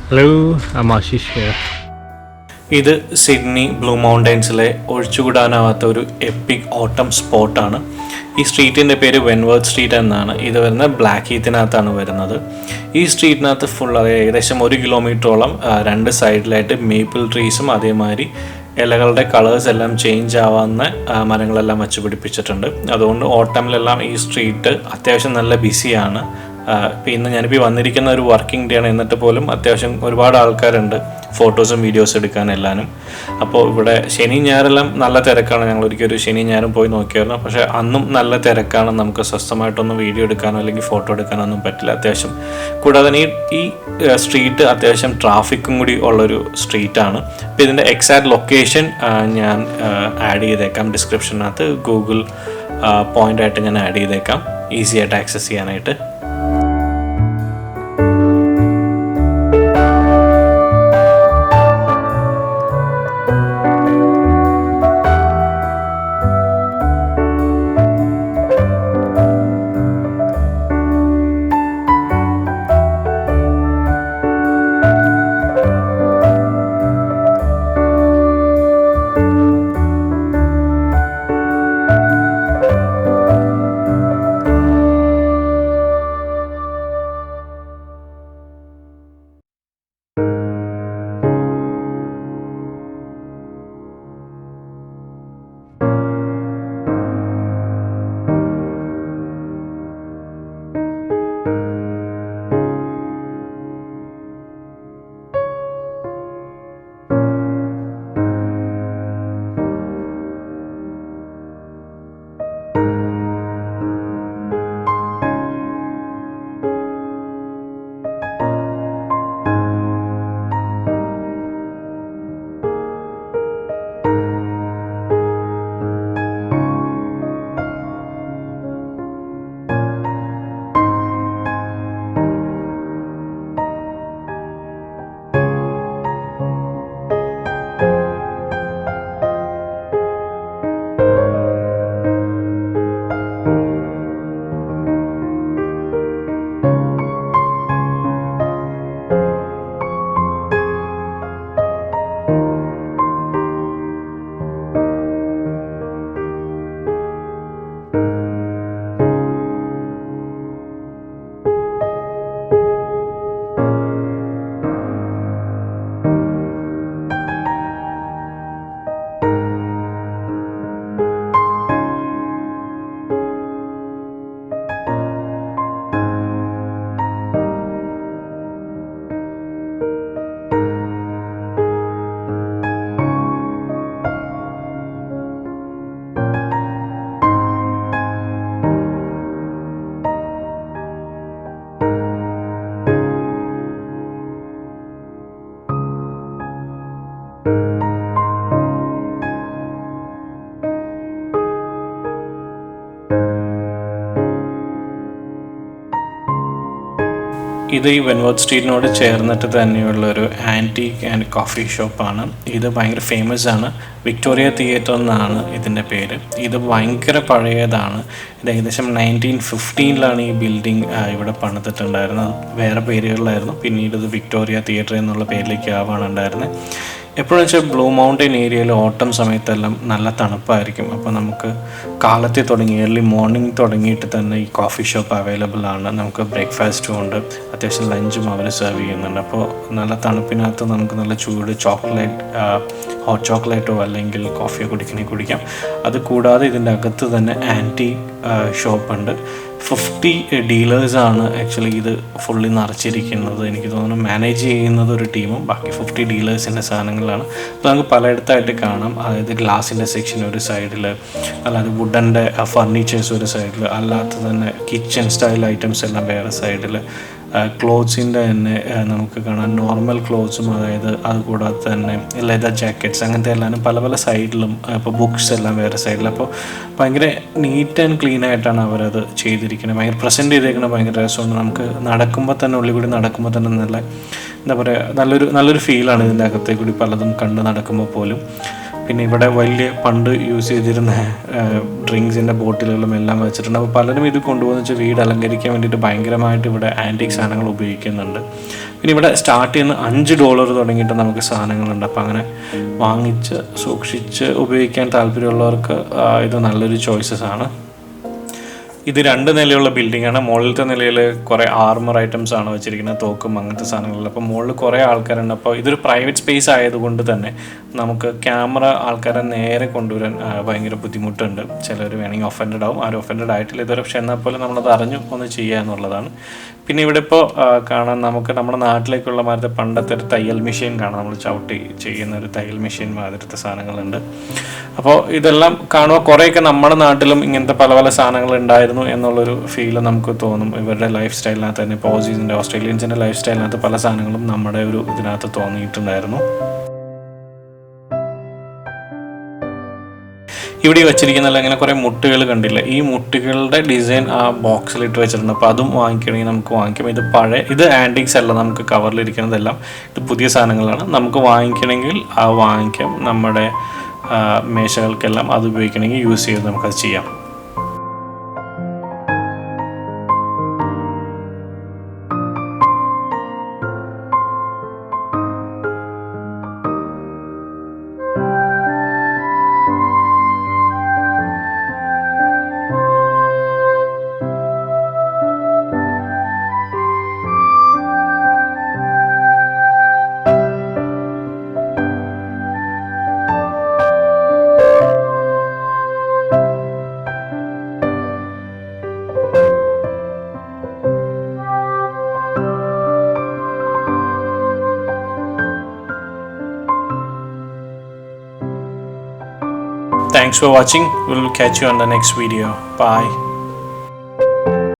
Hello, I'm Ashish here. ഇത് Sydney blue മൗണ്ടൻസിലെ ഒഴിച്ചുകൂടാനാവാത്ത ഒരു എപ്പിക് ഓട്ടം സ്പോട്ടാണ്. ഈ സ്ട്രീറ്റിൻ്റെ പേര് വെൻവേർത്ത് സ്ട്രീറ്റ് എന്നാണ്. ഇത് വരുന്ന ബ്ലാക്ക് ഹീത്തിനകത്താണ് വരുന്നത്. ഈ സ്ട്രീറ്റിനകത്ത് ഏകദേശം 1 കിലോമീറ്ററോളം രണ്ട് സൈഡിലായിട്ട് മേപ്പിൾ ട്രീസും അതേമാതിരി ഇലകളുടെ കളേഴ്സ് എല്ലാം ചേഞ്ച് ആവാവുന്ന മരങ്ങളെല്ലാം വച്ച് പിടിപ്പിച്ചിട്ടുണ്ട്. അതുകൊണ്ട് ഓട്ടമിലെല്ലാം ഈ സ്ട്രീറ്റ് അത്യാവശ്യം നല്ല ബിസിയാണ്. ഇപ്പോൾ ഇന്ന് ഞാനിപ്പോൾ വന്നിരിക്കുന്ന ഒരു വർക്കിംഗ് ഡേ ആണ്, എന്നിട്ട് പോലും അത്യാവശ്യം ഒരുപാട് ആൾക്കാരുണ്ട് ഫോട്ടോസും വീഡിയോസും എടുക്കാനെല്ലാനും. അപ്പോൾ ഇവിടെ ശനി ഞായറെല്ലാം നല്ല തിരക്കാണ്. ഞങ്ങൾ ഒരിക്കലും ശനി ഞായറും പോയി നോക്കിയായിരുന്നു. പക്ഷേ അന്നും നല്ല തിരക്കാണ്. നമുക്ക് സ്വസ്ഥമായിട്ടൊന്നും വീഡിയോ എടുക്കാനോ അല്ലെങ്കിൽ ഫോട്ടോ എടുക്കാനോ ഒന്നും പറ്റില്ല അത്യാവശ്യം. കൂടാതെ ഈ സ്ട്രീറ്റ് അത്യാവശ്യം ട്രാഫിക്കും കൂടി ഉള്ളൊരു സ്ട്രീറ്റാണ്. അപ്പോൾ ഇതിൻ്റെ എക്സാക്ട് ലൊക്കേഷൻ ഞാൻ ആഡ് ചെയ്തേക്കാം ഡിസ്ക്രിപ്ഷനകത്ത്. ഗൂഗിൾ പോയിൻ്റായിട്ട് ഞാൻ ആഡ് ചെയ്തേക്കാം, ഈസി ആയിട്ട് ആക്സസ് ചെയ്യാനായിട്ട്. ഇത് ഈ വെൻവേർത്ത് സ്ട്രീറ്റിനോട് ചേർന്നിട്ട് തന്നെയുള്ളൊരു ആൻറ്റീക്ക് ആൻഡ് കോഫി ഷോപ്പാണ്. ഇത് ഭയങ്കര ഫേമസ് ആണ്. വിക്ടോറിയ തിയേറ്റർ എന്നാണ് ഇതിൻ്റെ പേര്. ഇത് ഭയങ്കര പഴയതാണ്. ഇത് ഏകദേശം 1915 ഈ ബിൽഡിംഗ് ഇവിടെ പണിതിട്ടുണ്ടായിരുന്നത്. വേറെ പേരുകളിലായിരുന്നു. പിന്നീട് ഇത് വിക്ടോറിയ തിയേറ്റർ എന്നുള്ള പേരിലേക്ക് ആവാണ് ഉണ്ടായിരുന്നത്. എപ്പോഴും വെച്ചാൽ ബ്ലൂ മൗണ്ടൻ ഏരിയയിൽ ഓട്ടം സമയത്തെല്ലാം നല്ല തണുപ്പായിരിക്കും. അപ്പോൾ നമുക്ക് കാലത്തെ തുടങ്ങി ഏർലി മോർണിംഗ് തുടങ്ങിയിട്ട് തന്നെ ഈ കോഫി ഷോപ്പ് അവൈലബിൾ ആണ്. നമുക്ക് ബ്രേക്ക്ഫാസ്റ്റും ഉണ്ട്, അത്യാവശ്യം ലഞ്ചും അവർ സെർവ് ചെയ്യുന്നുണ്ട്. അപ്പോൾ നല്ല തണുപ്പിനകത്ത് നമുക്ക് നല്ല ചൂട് ഹോട്ട് ചോക്ലേറ്റോ അല്ലെങ്കിൽ കോഫിയോ കുടിക്കാം. അത് കൂടാതെ ഇതിൻ്റെ അകത്ത് തന്നെ ആൻറ്റി ഷോപ്പുണ്ട്. 50 ഡീലേഴ്സാണ് ആക്ച്വലി ഇത് ഫുള്ളി നിറച്ചിരിക്കുന്നത്. എനിക്ക് തോന്നുന്നു മാനേജ് ചെയ്യുന്നത് ഒരു ടീമും ബാക്കി 50 ഡീലേഴ്സിൻ്റെ സാധനങ്ങളാണ്. അപ്പോൾ നമുക്ക് പലയിടത്തായിട്ട് കാണാം. അതായത് ഗ്ലാസിൻ്റെ സെക്ഷൻ ഒരു സൈഡിൽ, അല്ലാതെ വുഡൻ്റെ ഫർണിച്ചേഴ്സ് ഒരു സൈഡിൽ, അല്ലാത്ത തന്നെ കിച്ചൺ സ്റ്റൈൽ ഐറ്റംസ് എല്ലാം വേറെ സൈഡിൽ, ക്ലോത്ത്സിൻ്റെ തന്നെ നമുക്ക് കാണാം. നോർമൽ ക്ലോത്ത്സും, അതായത് അതുകൂടാതെ തന്നെ ലെതർ ജാക്കറ്റ്സ്, അങ്ങനത്തെ എല്ലാം പല പല സൈഡിലും. ഇപ്പോൾ ബുക്സ് എല്ലാം വേറെ സൈഡിൽ. അപ്പോൾ ഭയങ്കര നീറ്റ് ആൻഡ് ക്ലീൻ ആയിട്ടാണ് അവരത് ചെയ്തിരിക്കുന്നത്. ഭയങ്കര പ്രസൻറ്റ് ചെയ്തേക്കുന്നത് ഭയങ്കര രസമുണ്ട്. നമുക്ക് നടക്കുമ്പോൾ തന്നെ, ഉള്ളിൽ കൂടി നടക്കുമ്പോൾ തന്നെ നല്ല എന്താ പറയുക, നല്ലൊരു ഫീലാണ് ഇതിൻ്റെ അകത്തേക്ക് കൂടി പലതും കണ്ട് നടക്കുമ്പോൾ പോലും. പിന്നെ ഇവിടെ വലിയ പണ്ട് യൂസ് ചെയ്തിരുന്ന ഡ്രിങ്ക്സിൻ്റെ ബോട്ടിലുകളും എല്ലാം വെച്ചിട്ടുണ്ട്. അപ്പോൾ പലരും ഇത് കൊണ്ടുപോകുന്ന വെച്ചാൽ വീട് അലങ്കരിക്കാൻ വേണ്ടിയിട്ട് ഭയങ്കരമായിട്ട് ഇവിടെ ആൻറ്റിക് സാധനങ്ങൾ ഉപയോഗിക്കുന്നുണ്ട്. പിന്നെ ഇവിടെ സ്റ്റാർട്ട് ചെയ്യുന്ന $5 തുടങ്ങിയിട്ട് നമുക്ക് സാധനങ്ങളുണ്ട്. അപ്പോൾ അങ്ങനെ വാങ്ങിച്ച് സൂക്ഷിച്ച് ഉപയോഗിക്കാൻ താല്പര്യമുള്ളവർക്ക് ഇത് നല്ലൊരു ചോയ്സസ് ആണ്. ഇത് 2 നിലയുള്ള ബിൽഡിംഗാണ്. മുകളിലത്തെ നിലയിൽ കുറേ ആർമർ ഐറ്റംസ് ആണ് വെച്ചിരിക്കുന്നത്, തോക്കും അങ്ങനത്തെ സാധനങ്ങളിൽ. അപ്പോൾ മുകളിൽ കുറേ ആൾക്കാരുണ്ട്. അപ്പോൾ ഇതൊരു പ്രൈവറ്റ് സ്പേസ് ആയതുകൊണ്ട് തന്നെ നമുക്ക് ക്യാമറ ആൾക്കാരെ നേരെ കൊണ്ടുവരാൻ ഭയങ്കര ബുദ്ധിമുട്ടുണ്ട്. ചിലർ വേണമെങ്കിൽ ഒഫൻഡഡ് ആവും. ആരും ഒഫൻഡഡ് ആയിട്ടില്ല ഇതുവരെ. പക്ഷേ എന്നാൽ പോലും നമ്മളത് അറിഞ്ഞു ഒന്ന് ചെയ്യുക എന്നുള്ളതാണ്. പിന്നെ ഇവിടെ ഇപ്പോൾ കാണാൻ നമുക്ക് നമ്മുടെ നാട്ടിലേക്കുള്ള മാതിരത്തെ പണ്ടത്തെ ഒരു തയ്യൽ മെഷീൻ കാണാം. നമ്മൾ ചവിട്ടി ചെയ്യുന്ന ഒരു തയ്യൽ മെഷീൻ മാതിരത്തെ സാധനങ്ങളുണ്ട്. അപ്പോൾ ഇതെല്ലാം കാണുമ്പോൾ കുറേയൊക്കെ നമ്മുടെ നാട്ടിലും ഇങ്ങനത്തെ പല പല സാധനങ്ങൾ ഉണ്ടായിരുന്നു എന്നുള്ളൊരു ഫീൽ നമുക്ക് തോന്നും. ഇവരുടെ ലൈഫ് സ്റ്റൈലിനകത്ത് തന്നെ, ഇപ്പോൾ ഓസീസിൻ്റെ ഓസ്ട്രേലിയൻസിൻ്റെ ലൈഫ് സ്റ്റൈലിനകത്ത് പല സാധനങ്ങളും നമ്മുടെ ഒരു ഇതിനകത്ത് തോന്നിയിട്ടുണ്ടായിരുന്നു. ഇവിടെ വെച്ചിരിക്കുന്നതല്ല ഇങ്ങനെ കുറേ മുട്ടുകൾ കണ്ടില്ല. ഈ മുട്ടുകളുടെ ഡിസൈൻ ആ ബോക്സിലിട്ട് വെച്ചിട്ടുണ്ട്. അപ്പോൾ അതും വാങ്ങിക്കണമെങ്കിൽ നമുക്ക് വാങ്ങിക്കാം. ഇത് ആൻറ്റിക്സ് അല്ല, നമുക്ക് കവറിലിരിക്കുന്നതെല്ലാം ഇത് പുതിയ സാധനങ്ങളാണ്. നമുക്ക് വാങ്ങിക്കണമെങ്കിൽ വാങ്ങിക്കാം. നമ്മുടെ മേശകൾക്കെല്ലാം അത് ഉപയോഗിക്കണമെങ്കിൽ യൂസ് ചെയ്ത് നമുക്കത് ചെയ്യാം. Thanks for watching. We'll catch you on the next video. Bye.